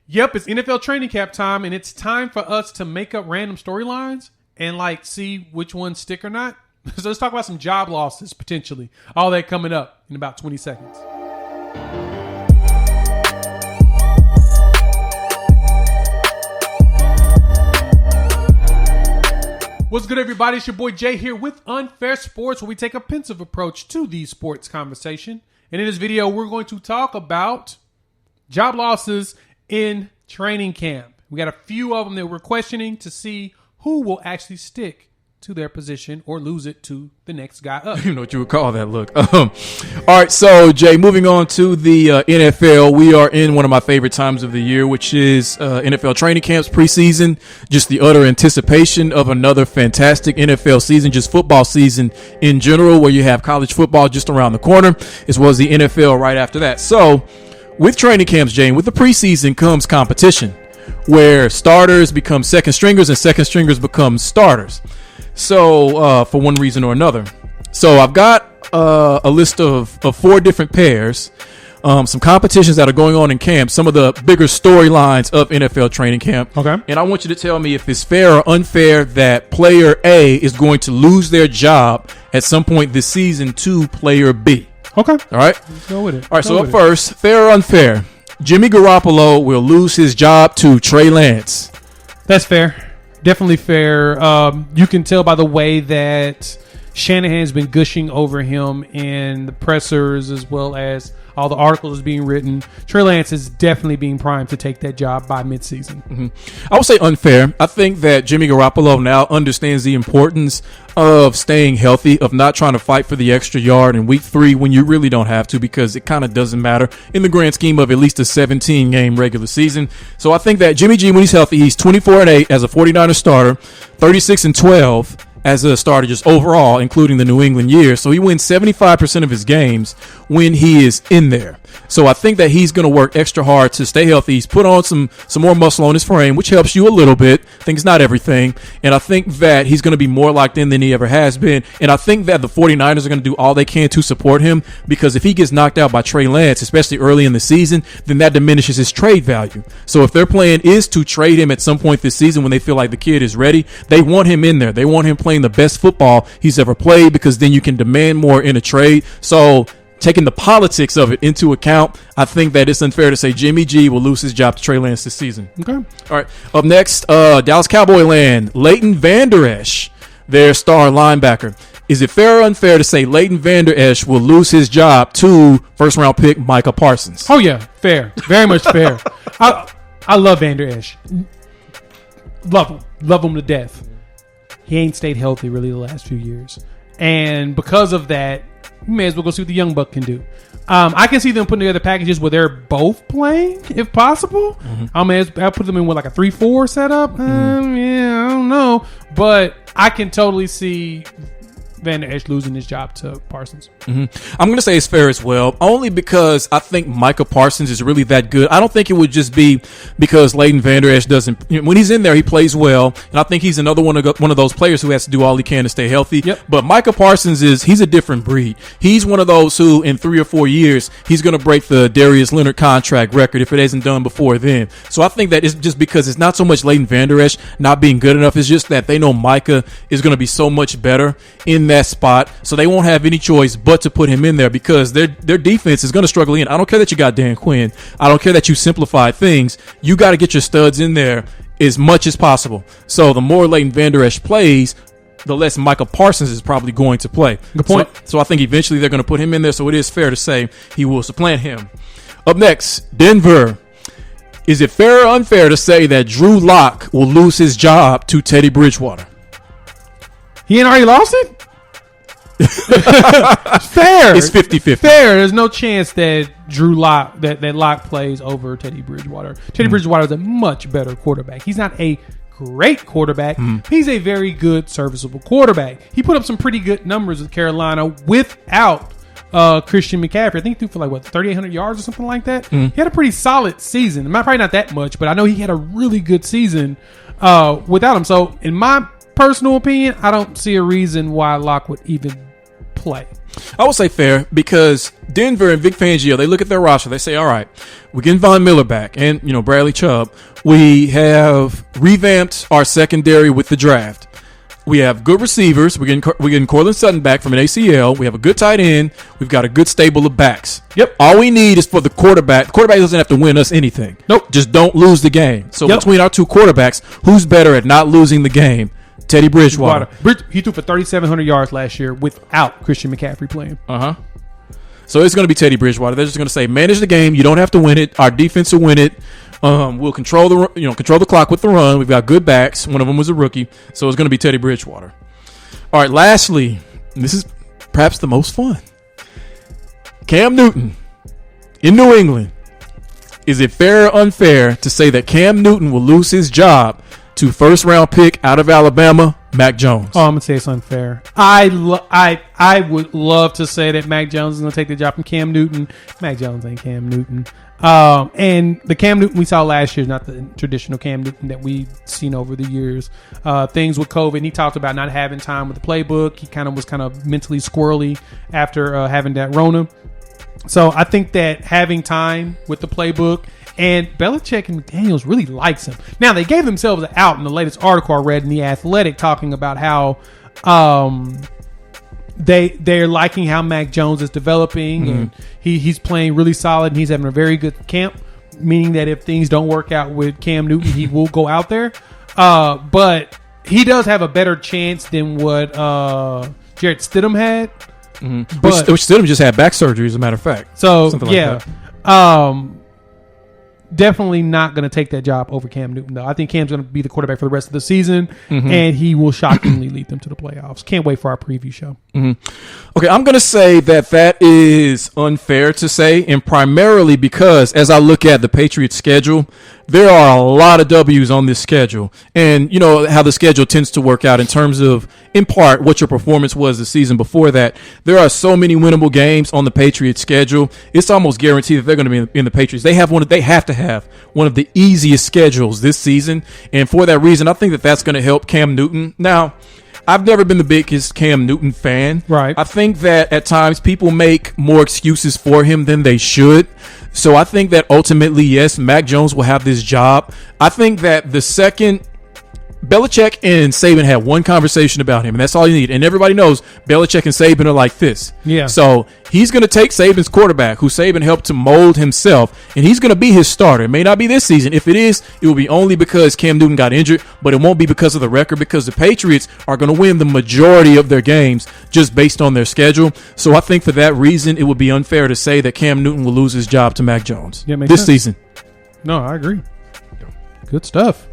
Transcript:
Yep, it's NFL training camp time, and it's time for us to make up random storylines and see which ones stick or not. So let's talk about some job losses potentially. All that coming up in about 20 seconds. What's good, everybody? It's your boy Jay here with Unfair Sports, where we take a pensive approach to the sports conversation. And in this video, we're going to talk about job losses in training camp. We got a few of them that we're questioning to see who will actually stick to their position or lose it to the next guy up. You know what you would call that look. All right, so Jay, moving on to the NFL, we are in one of my favorite times of the year, which is NFL training camps, preseason, just the utter anticipation of another fantastic NFL season, just football season in general, where you have college football just around the corner, as well as the NFL right after that. So with training camps, Jay, with the preseason comes competition, where starters become second stringers and second stringers become starters. So for one reason or another. So I've got a list of 4 different pairs, some competitions that are going on in camp, some of the bigger storylines of NFL training camp. Okay. And I want you to tell me if it's fair or unfair that player A is going to lose their job at some point this season to player B. Okay. All right. Let's go with it. All right. So up first, fair or unfair? Jimmy Garoppolo will lose his job to Trey Lance. That's fair. Definitely fair. You can tell by the way that Shanahan's been gushing over him in the pressers, as well as all the articles being written. Trey Lance is definitely being primed to take that job by midseason. Mm-hmm. I would say unfair. I think that Jimmy Garoppolo now understands the importance of staying healthy, of not trying to fight for the extra yard in week 3 when you really don't have to, because it kind of doesn't matter in the grand scheme of at least a 17-game regular season. So I think that Jimmy G, when he's healthy, he's 24-8 as a 49ers starter, 36-12 as a starter just overall, including the New England year. So he wins 75% of his games when he is in there. So I think that he's going to work extra hard to stay healthy. He's put on some more muscle on his frame, which helps you a little bit. I think it's not everything. And I think that he's going to be more locked in than he ever has been. And I think that the 49ers are going to do all they can to support him, because if he gets knocked out by Trey Lance, especially early in the season, then that diminishes his trade value. So if their plan is to trade him at some point this season when they feel like the kid is ready, they want him in there. They want him playing the best football he's ever played, because then you can demand more in a trade. So taking the politics of it into account, I think that it's unfair to say Jimmy G will lose his job to Trey Lance this season. Okay. All right. Up next, Dallas Cowboy land, Leighton Vander Esch, their star linebacker. Is it fair or unfair to say Leighton Vander Esch will lose his job to first-round pick Micah Parsons? Oh, yeah. Fair. Very much fair. I love Vander Esch. Love him. Love him to death. He ain't stayed healthy really the last few years. And because of that, you may as well go see what the young buck can do. I can see them putting together packages where they're both playing, if possible. Mm-hmm. I'll put them in with like a 3-4 setup. Yeah, I don't know. But I can totally see Vander Esch losing his job to Parsons. Mm-hmm. I'm going to say it's fair as well, only because I think Micah Parsons is really that good. I don't think it would just be because Leighton Vander Esch doesn't. When he's in there, he plays well, and I think he's another one of those players who has to do all he can to stay healthy. Yep. But Micah Parsons he's a different breed. He's one of those who, in 3 or 4 years, he's going to break the Darius Leonard contract record if it isn't done before then. So I think that it's just because it's not so much Leighton Vander Esch not being good enough. It's just that they know Micah is going to be so much better in that spot, so they won't have any choice but to put him in there, because their defense is going to struggle in. I don't care that you got Dan Quinn. I don't care that you simplified things. You got to get your studs in there as much as possible. So the more Leighton Vander Esch plays, the less Micah Parsons is probably going to play. Good point. So I think eventually they're going to put him in there, so it is fair to say he will supplant him. Up next, Denver. Is it fair or unfair to say that Drew Lock will lose his job to Teddy Bridgewater? He ain't already lost it? Fair. It's 50-50. Fair. There's no chance that Drew Lock that Lock plays over Teddy Bridgewater. Teddy Bridgewater is a much better quarterback. He's not a great quarterback. He's a very good, serviceable quarterback. He put up some pretty good numbers with Carolina without Christian McCaffrey. I think he threw for 3,800 yards or something like that. He had a pretty solid season. Probably not that much, but I know he had a really good season without him. So in my personal opinion, I don't see a reason why Lock would even play. I would say fair because Denver and Vic Fangio, they look at their roster. They say, all right, we're getting Von Miller back and, Bradley Chubb. We have revamped our secondary with the draft. We have good receivers. We're getting Cortland Sutton back from an ACL. We have a good tight end. We've got a good stable of backs. Yep. All we need is for the quarterback. The quarterback doesn't have to win us anything. Nope. Just don't lose the game. So between our two quarterbacks, who's better at not losing the game? Teddy Bridgewater. He threw for 3,700 yards last year without Christian McCaffrey playing. So it's going to be Teddy Bridgewater. They're just going to say, manage the game. You don't have to win it. Our defense will win it. We'll control the clock with the run. We've got good backs. One of them was a rookie, so it's going to be Teddy Bridgewater. All right. Lastly, this is perhaps the most fun. Cam Newton in New England. Is it fair or unfair to say that Cam Newton will lose his job to first-round pick out of Alabama, Mac Jones? Oh, I'm gonna say it's unfair. I would love to say that Mac Jones is gonna take the job from Cam Newton. Mac Jones ain't Cam Newton. And the Cam Newton we saw last year is not the traditional Cam Newton that we've seen over the years. Things with COVID, and he talked about not having time with the playbook. He was mentally squirrely after having that Rona. So I think that having time with the playbook, and Belichick and McDaniels really likes him. Now, they gave themselves an out in the latest article I read in The Athletic talking about how they're liking how Mac Jones is developing, and he's playing really solid, and he's having a very good camp, meaning that if things don't work out with Cam Newton, he will go out there. But he does have a better chance than what Jarrett Stidham had. Which Stidham just had back surgery, as a matter of fact. So, something like that. Definitely not going to take that job over Cam Newton, though. I think Cam's going to be the quarterback for the rest of the season, and he will shockingly lead them to the playoffs. Can't wait for our preview show. Okay, I'm going to say that is unfair to say, and primarily because as I look at the Patriots' schedule, there are a lot of W's on this schedule. And you know how the schedule tends to work out in terms of, in part, what your performance was the season before that. There are so many winnable games on the Patriots' schedule. It's almost guaranteed that they're going to be in the Patriots. They have to have one of the easiest schedules this season. And for that reason, I think that that's going to help Cam Newton. Now, I've never been the biggest Cam Newton fan. Right. I think that at times people make more excuses for him than they should. So I think that ultimately, yes, Mac Jones will have this job. I think that the second Belichick and Saban had one conversation about him, and that's all you need. And everybody knows Belichick and Saban are like this. Yeah. So he's going to take Saban's quarterback, who Saban helped to mold himself, and he's going to be his starter. It may not be this season. If it is, it will be only because Cam Newton got injured, but it won't be because of the record, because the Patriots are going to win the majority of their games just based on their schedule. So I think for that reason, it would be unfair to say that Cam Newton will lose his job to Mac Jones this season. No, I agree. Good stuff.